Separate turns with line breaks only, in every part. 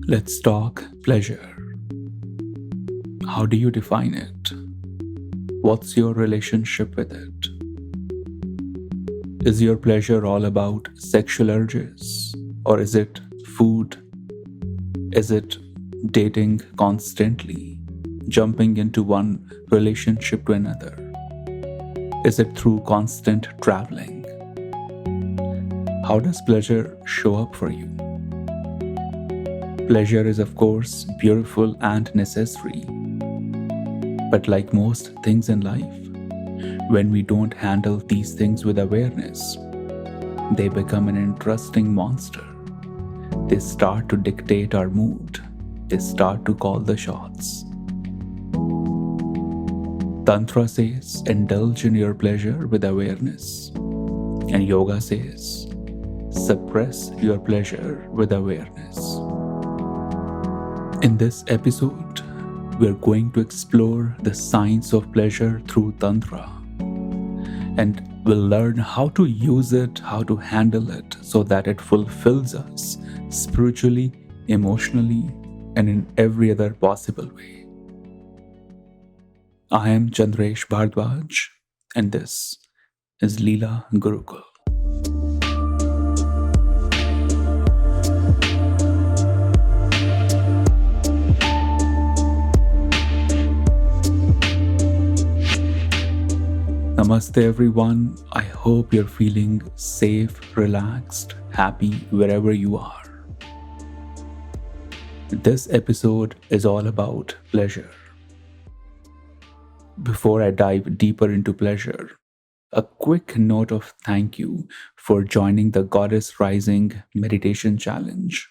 Let's talk pleasure. How do you define it? What's your relationship with it? Is your pleasure all about sexual urges? Or is it food? Is it dating constantly, jumping into one relationship to another? Is it through constant traveling? How does pleasure show up for you? Pleasure is, of course, beautiful and necessary. But like most things in life, when we don't handle these things with awareness, they become an interesting monster. They start to dictate our mood. They start to call the shots. Tantra says, indulge in your pleasure with awareness. And yoga says, suppress your pleasure with awareness. In this episode, we're going to explore the science of pleasure through Tantra. And we'll learn how to use it, how to handle it, so that it fulfills us spiritually, emotionally, and in every other possible way. I am Chandresh Bhardwaj, and this is Leela Gurukul. Namaste everyone. I hope you're feeling safe, relaxed, happy wherever you are. This episode is all about pleasure. Before I dive deeper into pleasure, a quick note of thank you for joining the Goddess Rising Meditation Challenge.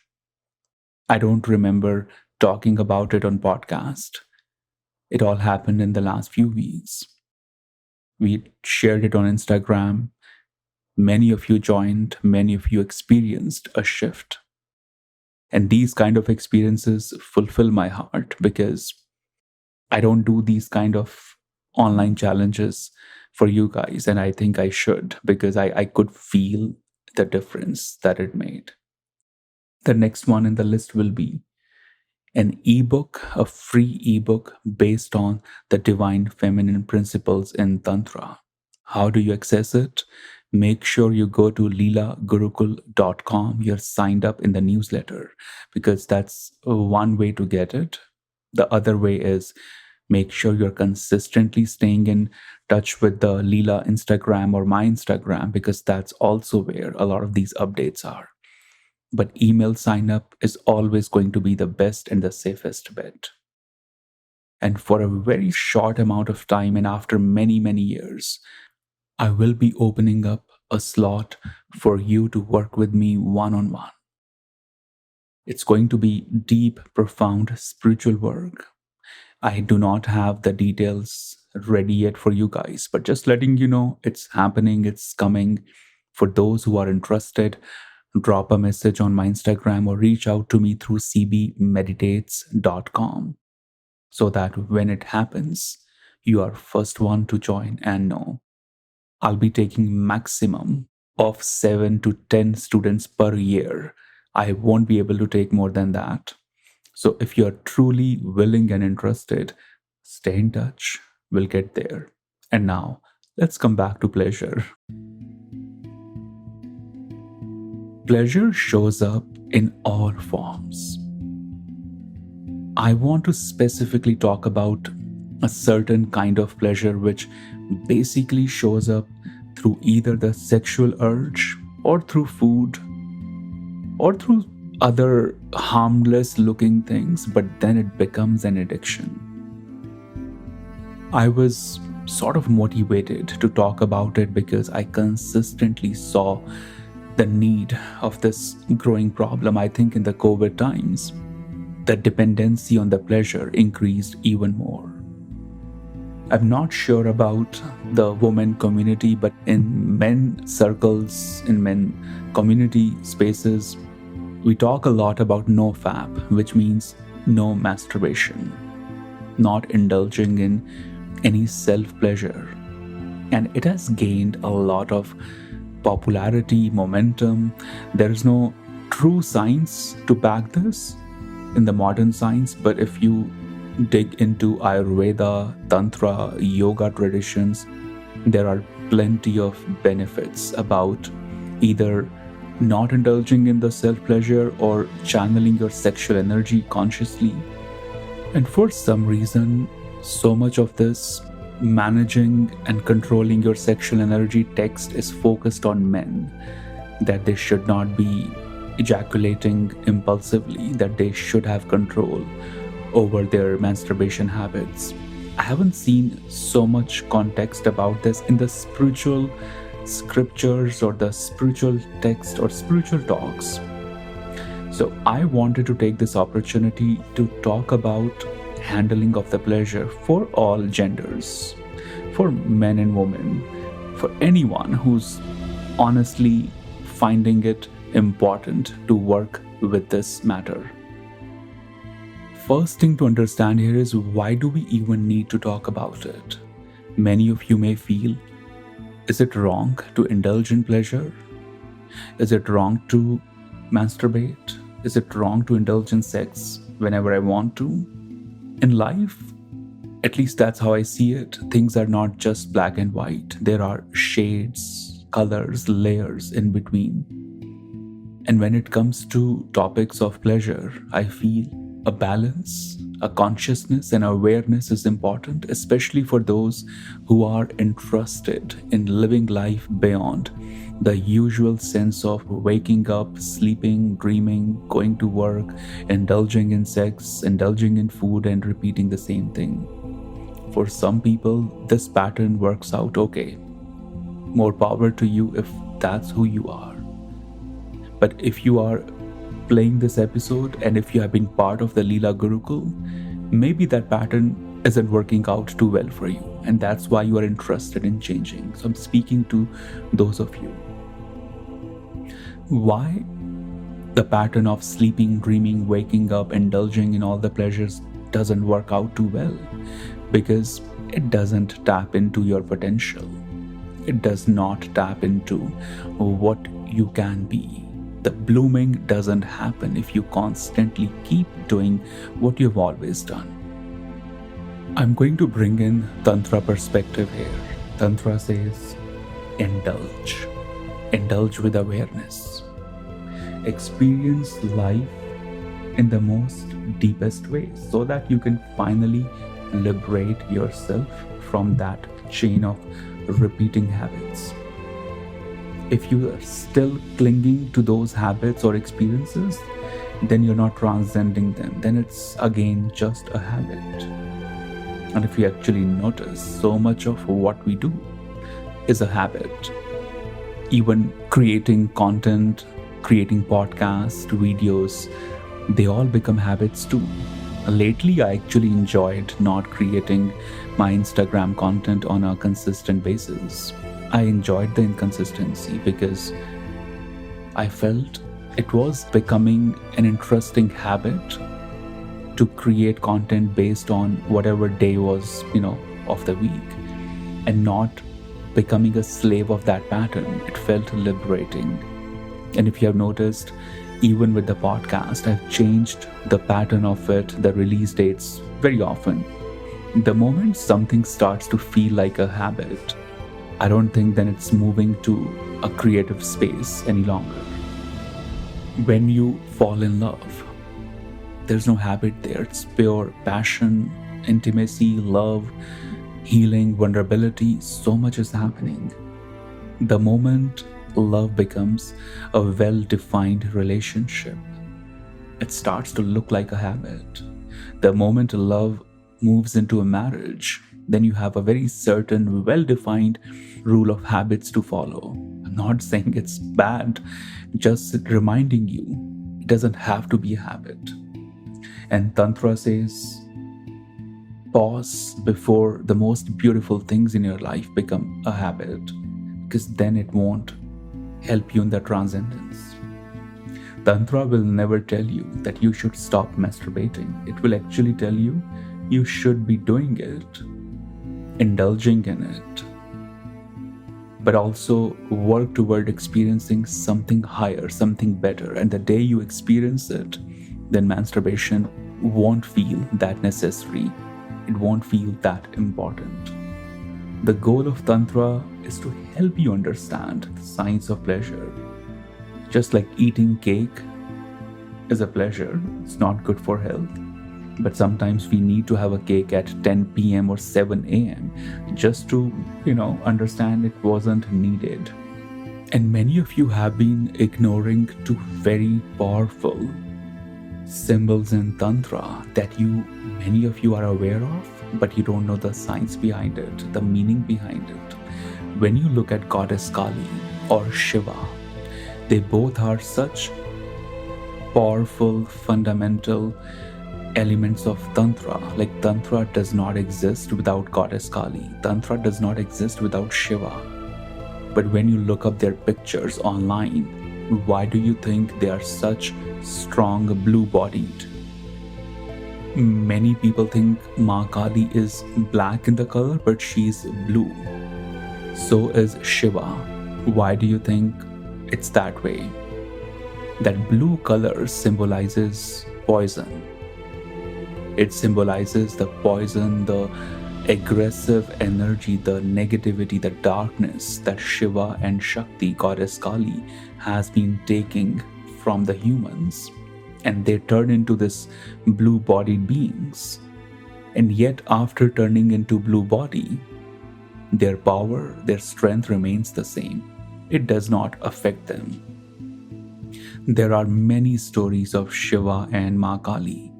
I don't remember talking about it on podcast. It all happened in the last few weeks. We shared it on Instagram. Many of you joined, many of you experienced a shift. And these kind of experiences fulfill my heart because I don't do these kind of online challenges for you guys. And I think I should because I could feel the difference that it made. The next one in the list will be an ebook, a free ebook based on the divine feminine principles in Tantra. How do you access it? Make sure you go to leelagurukul.com. You're signed up in the newsletter because that's one way to get it. The other way is make sure you're consistently staying in touch with the Leela Instagram or my Instagram because that's also where a lot of these updates are. But email sign up is always going to be the best and the safest bet. And for a very short amount of time and after many, many years, I will be opening up a slot for you to work with me one-on-one. It's going to be deep, profound spiritual work. I do not have the details ready yet for you guys, but just letting you know it's happening, it's coming. For those who are interested, drop a message on my Instagram or reach out to me through cbmeditates.com so that when it happens, you are first one to join and know. I'll be taking maximum of 7 to 10 students per year. I won't be able to take more than that. So if you're truly willing and interested, stay in touch. We'll get there. And now, let's come back to pleasure. Pleasure shows up in all forms. I want to specifically talk about a certain kind of pleasure which basically shows up through either the sexual urge or through food or through other harmless looking things, but then it becomes an addiction. I was sort of motivated to talk about it because I consistently saw the need of this growing problem. I think in the COVID times, the dependency on the pleasure increased even more. I'm not sure about the women community, but in men circles, in men community spaces, we talk a lot about no fap, which means no masturbation, not indulging in any self-pleasure. And it has gained a lot of popularity, momentum. There is no true science to back this, in the modern science, but if you dig into Ayurveda, Tantra, yoga traditions, there are plenty of benefits about either not indulging in the self pleasure or channeling your sexual energy consciously. And for some reason, so much of this managing and controlling your sexual energy text is focused on men, that they should not be ejaculating impulsively, that they should have control over their masturbation habits. I haven't seen so much context about this in the spiritual scriptures or the spiritual text or spiritual talks. So I wanted to take this opportunity to talk about handling of the pleasure for all genders, for men and women, for anyone who's honestly finding it important to work with this matter. First thing to understand here is, why do we even need to talk about it? Many of you may feel, is it wrong to indulge in pleasure? Is it wrong to masturbate? Is it wrong to indulge in sex whenever I want to? In life, at least that's how I see it, things are not just black and white. There are shades, colors, layers in between. And when it comes to topics of pleasure, I feel a balance, a consciousness and awareness is important, especially for those who are interested in living life beyond the usual sense of waking up, sleeping, dreaming, going to work, indulging in sex, indulging in food, and repeating the same thing. For some people, this pattern works out okay. More power to you if that's who you are. But if you are playing this episode and if you have been part of the Leela Gurukul, maybe that pattern isn't working out too well for you, and that's why you are interested in changing. So I'm speaking to those of you. Why the pattern of sleeping, dreaming, waking up, indulging in all the pleasures doesn't work out too well? Because it doesn't tap into your potential. It does not tap into what you can be. The blooming doesn't happen if you constantly keep doing what you've always done. I'm going to bring in Tantra perspective here. Tantra says, indulge. Indulge with awareness. Experience life in the most deepest way so that you can finally liberate yourself from that chain of repeating habits. If you are still clinging to those habits or experiences, then you're not transcending them. Then it's again just a habit. And if you actually notice, so much of what we do is a habit. Even creating content, creating podcasts, videos, they all become habits too. Lately, I actually enjoyed not creating my Instagram content on a consistent basis. I enjoyed the inconsistency because I felt it was becoming an interesting habit to create content based on whatever day was, of the week, and not becoming a slave of that pattern. It felt liberating. And if you have noticed, even with the podcast, I've changed the pattern of it, the release dates very often. The moment something starts to feel like a habit, I don't think then it's moving to a creative space any longer. When you fall in love, there's no habit there. It's pure passion, intimacy, love, healing, vulnerability. So much is happening. The moment love becomes a well-defined relationship, it starts to look like a habit. The moment love moves into a marriage, then you have a very certain, well-defined rule of habits to follow. I'm not saying it's bad, just reminding you it doesn't have to be a habit. And Tantra says, pause before the most beautiful things in your life become a habit, because then it won't help you in the transcendence. Tantra will never tell you that you should stop masturbating. It will actually tell you you should be doing it, indulging in it, but also work toward experiencing something higher, something better. And the day you experience it, then masturbation won't feel that necessary. It won't feel that important. The goal of Tantra is to help you understand the science of pleasure. Just like eating cake is a pleasure, it's not good for health. But sometimes we need to have a cake at 10 p.m. or 7 a.m. just to, understand it wasn't needed. And many of you have been ignoring two very powerful symbols in Tantra that many of you are aware of, but you don't know the science behind it, the meaning behind it. When you look at Goddess Kali or Shiva, they both are such powerful, fundamental elements of Tantra. Like Tantra does not exist without Goddess Kali. Tantra does not exist without Shiva. But when you look up their pictures online, why do you think they are such strong blue-bodied? Many people think Ma Kali is black in the color, but she's blue. So is Shiva. Why do you think it's that way? That blue color symbolizes poison. It symbolizes the poison, the aggressive energy, the negativity, the darkness that Shiva and Shakti, Goddess Kali, has been taking from the humans. And they turn into this blue-bodied beings. And yet, after turning into blue body, their power, their strength remains the same. It does not affect them. There are many stories of Shiva and Ma Kali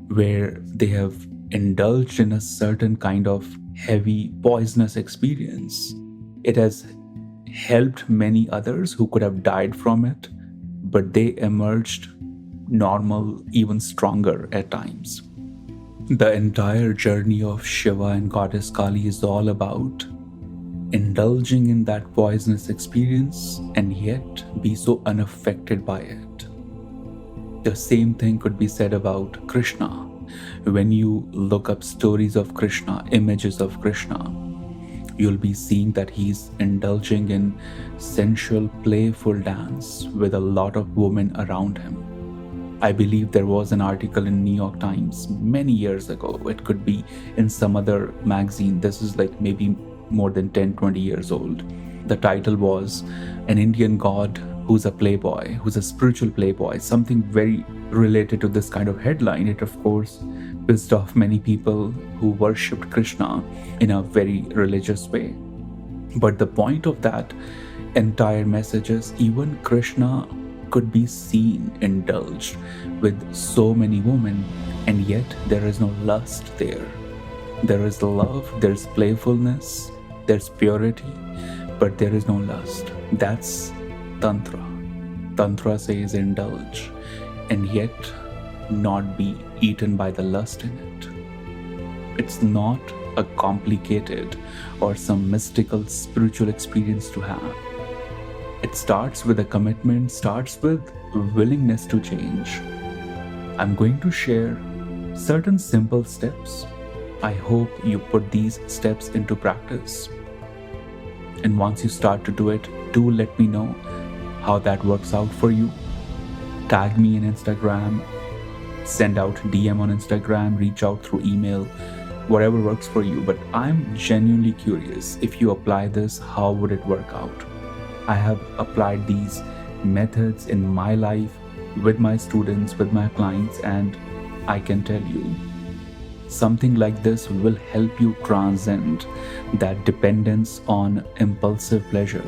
where they have indulged in a certain kind of heavy, poisonous experience. It has helped many others who could have died from it, but they emerged normal, even stronger at times. The entire journey of Shiva and Goddess Kali is all about indulging in that poisonous experience and yet be so unaffected by it. The same thing could be said about Krishna. When you look up stories of Krishna, images of Krishna, you'll be seeing that he's indulging in sensual, playful dance with a lot of women around him. I believe there was an article in New York Times many years ago. It could be in some other magazine. This is like maybe more than 10-20 years old. The title was An Indian God Who's a Playboy, Who's a Spiritual Playboy, something very related to this kind of headline. It of course pissed off many people who worshipped Krishna in a very religious way. But the point of that entire message is even Krishna could be seen indulged with so many women, and yet there is no lust there. There is love, there's playfulness, there's purity, but there is no lust. That's Tantra. Tantra says indulge and yet not be eaten by the lust in it. It's not a complicated or some mystical spiritual experience to have. It starts with a commitment, starts with willingness to change. I'm going to share certain simple steps. I hope you put these steps into practice. And once you start to do it, do let me know how that works out for you. Tag me in Instagram, send out DM on Instagram, reach out through email, whatever works for you. But I'm genuinely curious, if you apply this, how would it work out? I have applied these methods in my life, with my students, with my clients, and I can tell you, something like this will help you transcend that dependence on impulsive pleasure.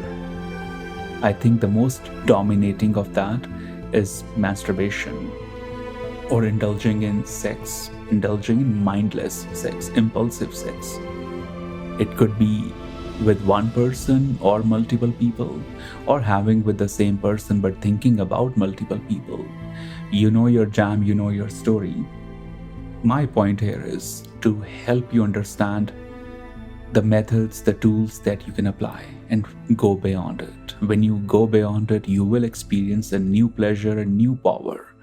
I think the most dominating of that is masturbation or indulging in sex, indulging in mindless sex, impulsive sex. It could be with one person or multiple people, or having with the same person but thinking about multiple people. You know your jam, you know your story. My point here is to help you understand the methods, the tools that you can apply and go beyond it. When you go beyond it, you will experience a new pleasure, a new power.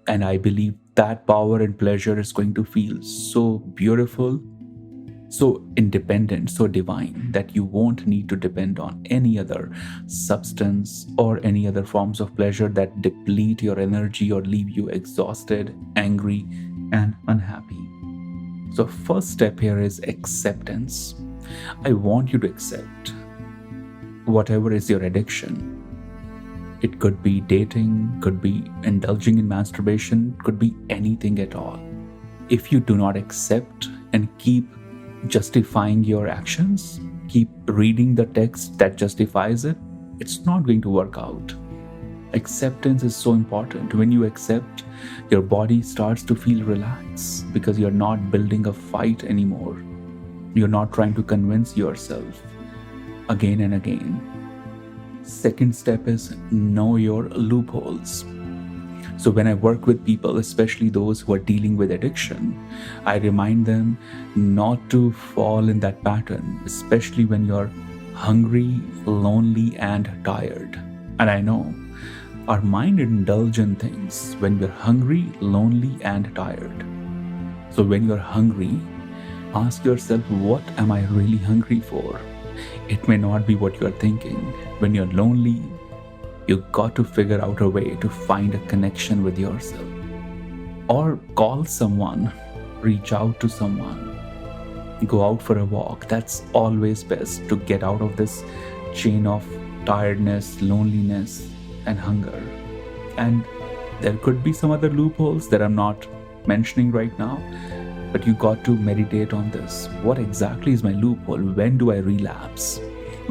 And I believe that power and pleasure is going to feel so beautiful so independent, so divine, that you won't need to depend on any other substance or any other forms of pleasure that deplete your energy or leave you exhausted, angry, and unhappy. So, first step here is acceptance. I want you to accept whatever is your addiction. It could be dating, could be indulging in masturbation, could be anything at all. If you do not accept and keep justifying your actions, keep reading the text that justifies it, it's not going to work out. Acceptance is so important. When you accept, your body starts to feel relaxed because you're not building a fight anymore. You're not trying to convince yourself again and again. Second step is know your loopholes. So when I work with people, especially those who are dealing with addiction, I remind them not to fall in that pattern, especially when you're hungry, lonely, and tired. And I know our mind indulges in things when we're hungry, lonely, and tired. So when you're hungry, ask yourself, what am I really hungry for? It may not be what you're thinking. When you're lonely, you got to figure out a way to find a connection with yourself. Or call someone, reach out to someone, go out for a walk. That's always best to get out of this chain of tiredness, loneliness, and hunger. And there could be some other loopholes that I'm not mentioning right now, but you got to meditate on this. What exactly is my loophole? When do I relapse?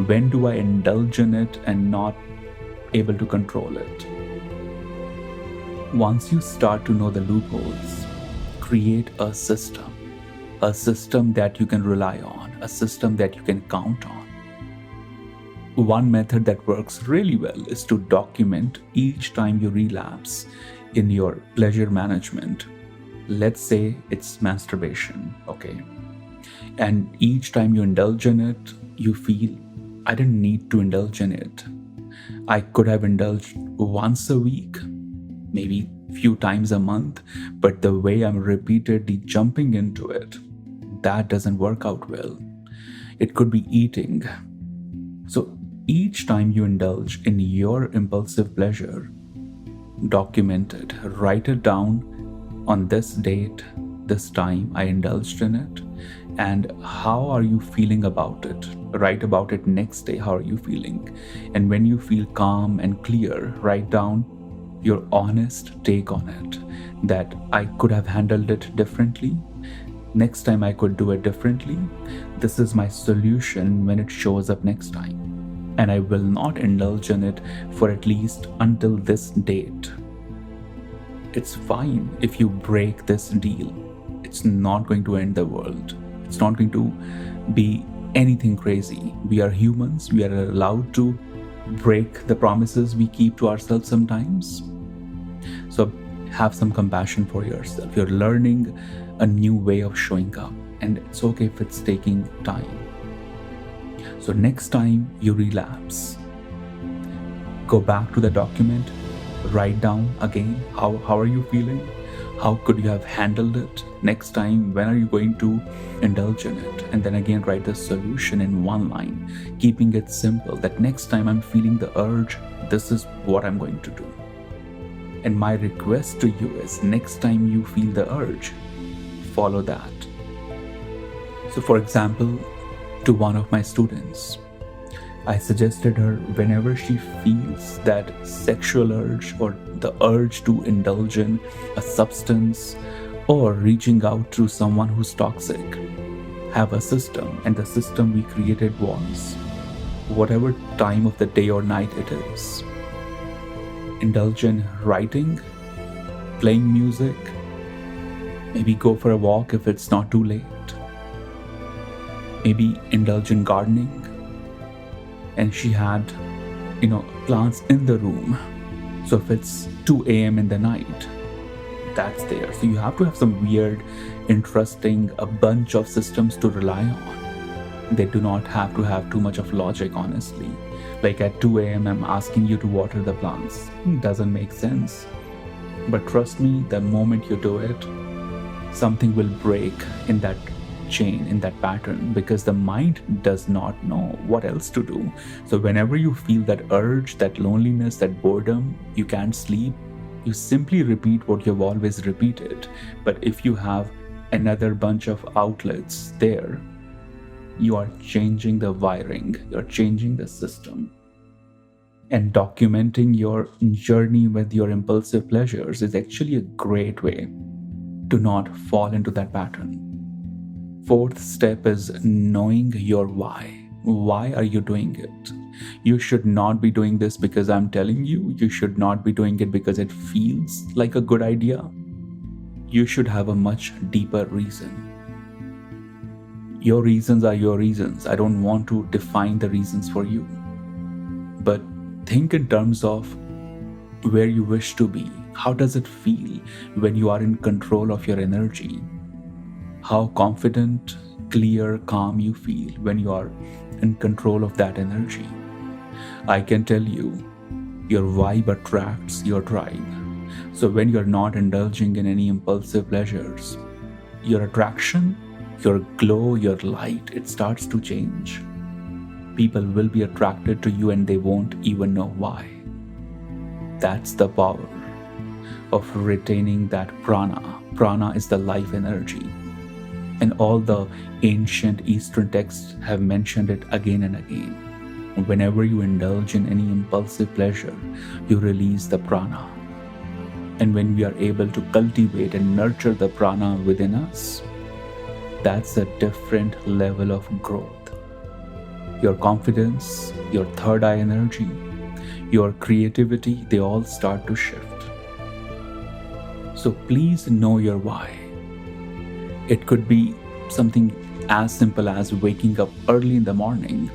When do I indulge in it and not able to control it? Once you start to know the loopholes, create a system that you can rely on, a system that you can count on. One method that works really well is to document each time you relapse in your pleasure management. Let's say it's masturbation, okay? And each time you indulge in it, you feel, I didn't need to indulge in it. I could have indulged once a week, maybe few times a month, but the way I'm repeatedly jumping into it, that doesn't work out well. It could be eating. So each time you indulge in your impulsive pleasure, document it, write it down. On this date, this time, I indulged in it. And how are you feeling about it? Write about it next day. How are you feeling? And when you feel calm and clear, write down your honest take on it. That I could have handled it differently. Next time I could do it differently. This is my solution when it shows up next time. And I will not indulge in it for at least until this date. It's fine if you break this deal. It's not going to end the world. It's not going to be anything crazy. We are humans. We are allowed to break the promises we keep to ourselves sometimes. So have some compassion for yourself. You're learning a new way of showing up, and it's okay if it's taking time. So next time you relapse, go back to the document. Write down again, how are you feeling? How could you have handled it? Next time, when are you going to indulge in it? And then again, write the solution in one line, keeping it simple, that next time I'm feeling the urge, this is what I'm going to do. And my request to you is, next time you feel the urge, follow that. So for example, to one of my students, I suggested her, whenever she feels that sexual urge or the urge to indulge in a substance or reaching out to someone who's toxic, have a system. And the system we created was, whatever time of the day or night it is, indulge in writing, playing music, maybe go for a walk if it's not too late, maybe indulge in gardening. And she had, plants in the room. So if it's 2 a.m. in the night, that's there. So you have to have some weird, interesting, a bunch of systems to rely on. They do not have to have too much of logic, honestly. Like at 2 a.m. I'm asking you to water the plants. Doesn't make sense. But trust me, the moment you do it, something will break in that chain, in that pattern, because the mind does not know what else to do. So whenever you feel that urge, that loneliness, that boredom, you can't sleep, you simply repeat what you've always repeated. But if you have another bunch of outlets there, you are changing the wiring, you're changing the system. And documenting your journey with your impulsive pleasures is actually a great way to not fall into that pattern. Fourth step is knowing your why. Why are you doing it? You should not be doing this because I'm telling you. You should not be doing it because it feels like a good idea. You should have a much deeper reason. Your reasons are your reasons. I don't want to define the reasons for you. But think in terms of where you wish to be. How does it feel when you are in control of your energy? How confident, clear, calm you feel when you are in control of that energy. I can tell you, your vibe attracts your tribe. So when you're not indulging in any impulsive pleasures, your attraction, your glow, your light, it starts to change. People will be attracted to you and they won't even know why. That's the power of retaining that prana. Prana is the life energy. And all the ancient Eastern texts have mentioned it again and again. Whenever you indulge in any impulsive pleasure, you release the prana. And when we are able to cultivate and nurture the prana within us, that's a different level of growth. Your confidence, your third eye energy, your creativity, they all start to shift. So please know your why. It could be something as simple as waking up early in the morning.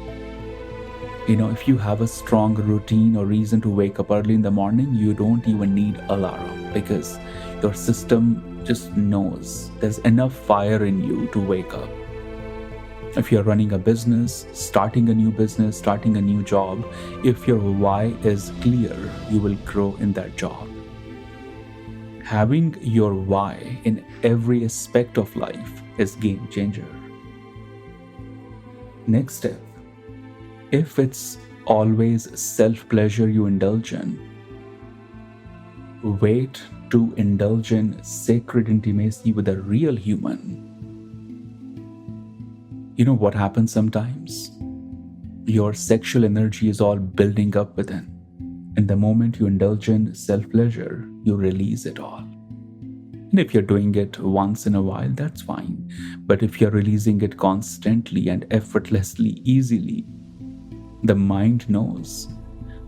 If you have a strong routine or reason to wake up early in the morning, you don't even need alarm because your system just knows there's enough fire in you to wake up. If you're running a business, starting a new business, starting a new job, if your why is clear, you will grow in that job. Having your why in every aspect of life is game changer. Next step, if it's always self-pleasure you indulge in, wait to indulge in sacred intimacy with a real human. You know what happens sometimes? Your sexual energy is all building up within. And the moment you indulge in self-pleasure, you release it all. And if you're doing it once in a while, that's fine. But if you're releasing it constantly and effortlessly, easily, the mind knows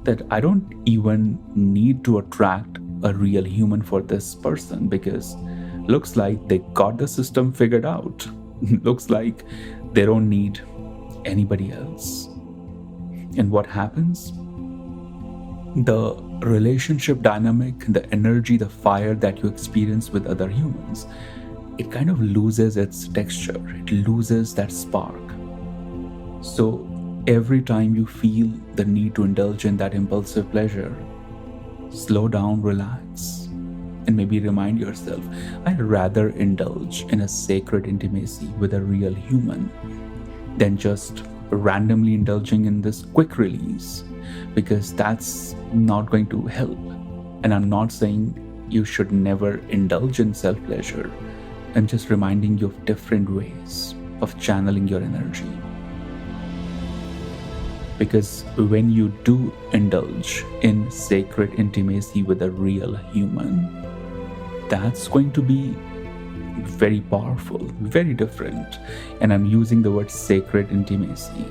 that I don't even need to attract a real human for this person because looks like they got the system figured out. Looks like they don't need anybody else. And what happens? The relationship dynamic, the energy, the fire that you experience with other humans, it kind of loses its texture. It loses that spark. So every time you feel the need to indulge in that impulsive pleasure, slow down, relax, and maybe remind yourself, I'd rather indulge in a sacred intimacy with a real human than just randomly indulging in this quick release, because that's not going to help. And I'm not saying you should never indulge in self-pleasure. I'm just reminding you of different ways of channeling your energy. Because when you do indulge in sacred intimacy with a real human, that's going to be very powerful, very different. And I'm using the word sacred intimacy.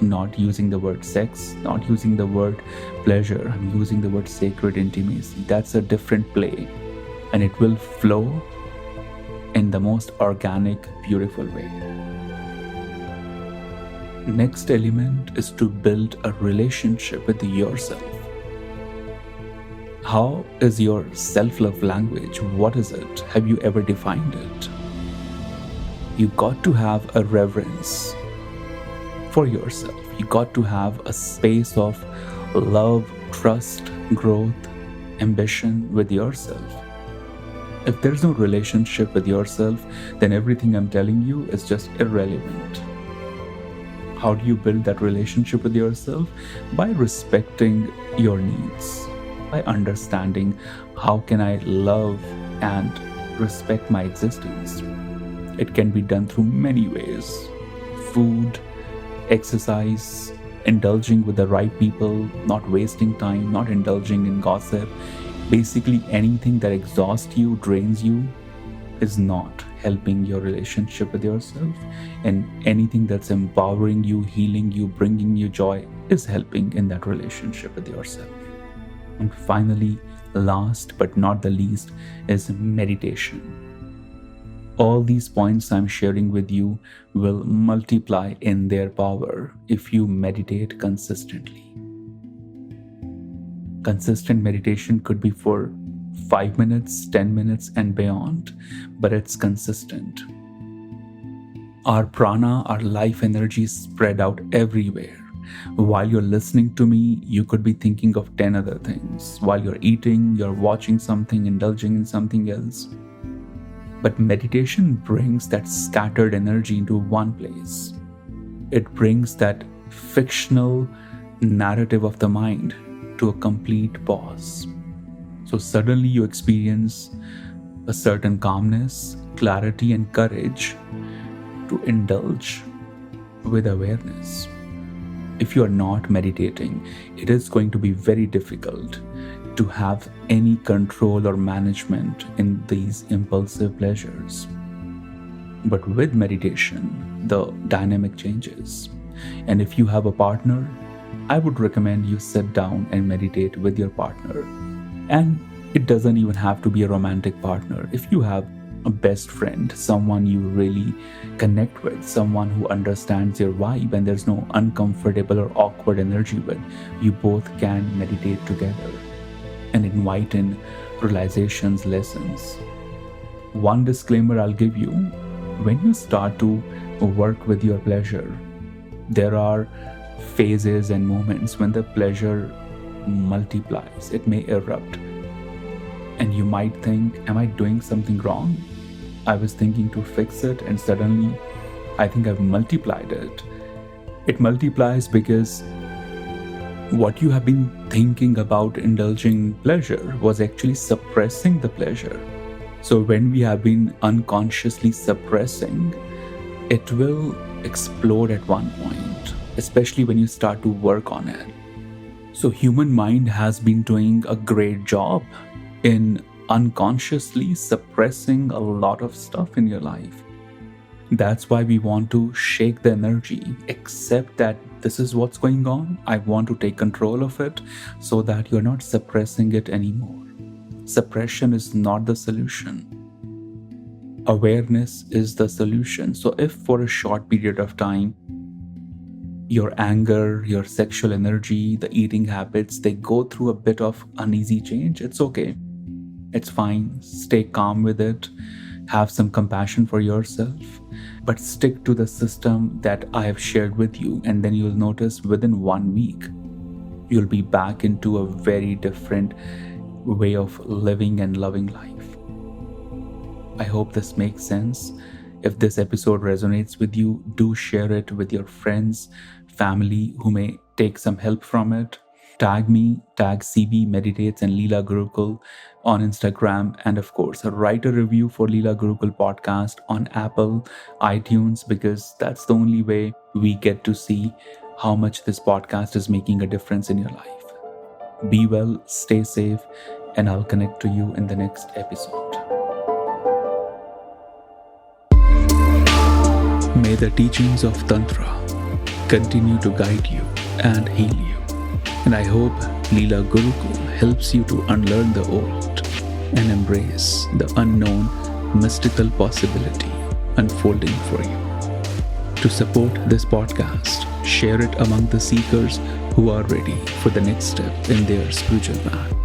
I'm not using the word sex, not using the word pleasure. I'm using the word sacred intimacy. That's a different play. And it will flow in the most organic, beautiful way. Next element is to build a relationship with yourself. How is your self-love language? What is it? Have you ever defined it? You got to have a reverence for yourself. You got to have a space of love, trust, growth, ambition with yourself. If there's no relationship with yourself, then everything I'm telling you is just irrelevant. How do you build that relationship with yourself? By respecting your needs, by understanding how can I love and respect my existence. It can be done through many ways: food, exercise, indulging with the right people, not wasting time, not indulging in gossip. Basically, anything that exhausts you, drains you, is not helping your relationship with yourself. And anything that's empowering you, healing you, bringing you joy is helping in that relationship with yourself. And finally, last but not the least, is meditation. All these points I'm sharing with you will multiply in their power if you meditate consistently. Consistent meditation could be for 5 minutes, 10 minutes, and beyond, but it's consistent. Our prana, our life energy is spread out everywhere. While you're listening to me, you could be thinking of 10 other things. While you're eating, you're watching something, indulging in something else. But meditation brings that scattered energy into one place. It brings that fictional narrative of the mind to a complete pause. So suddenly you experience a certain calmness, clarity, and courage to indulge with awareness. If you are not meditating, it is going to be very difficult to have any control or management in these impulsive pleasures. But with meditation, the dynamic changes. And if you have a partner, I would recommend you sit down and meditate with your partner. And it doesn't even have to be a romantic partner. If you have a best friend, someone you really connect with, someone who understands your vibe and there's no uncomfortable or awkward energy with, you both can meditate together and invite in realizations, lessons. One disclaimer I'll give you: when you start to work with your pleasure, there are phases and moments when the pleasure multiplies. It may erupt. And you might think, am I doing something wrong? I was thinking to fix it and suddenly I think I've multiplied it. It multiplies because what you have been thinking about indulging pleasure was actually suppressing the pleasure. So when we have been unconsciously suppressing, it will explode at one point, especially when you start to work on it. So human mind has been doing a great job in unconsciously suppressing a lot of stuff in your life. That's why we want to shake the energy, accept that this is what's going on. I want to take control of it so that you're not suppressing it anymore. Suppression is not the solution. Awareness is the solution. So if for a short period of time, your anger, your sexual energy, the eating habits, they go through a bit of uneasy change, it's okay. It's fine. Stay calm with it. Have some compassion for yourself, but stick to the system that I have shared with you. And then you'll notice within 1 week, you'll be back into a very different way of living and loving life. I hope this makes sense. If this episode resonates with you, do share it with your friends, family who may take some help from it. Tag me, tag CB Meditates and Leela Gurukul on Instagram, and of course, write a review for Leela Gurukul podcast on Apple, iTunes, because that's the only way we get to see how much this podcast is making a difference in your life. Be well, stay safe, and I'll connect to you in the next episode. May the teachings of Tantra continue to guide you and heal you. And I hope Leela Gurukul helps you to unlearn the old and embrace the unknown mystical possibility unfolding for you. To support this podcast, share it among the seekers who are ready for the next step in their spiritual path.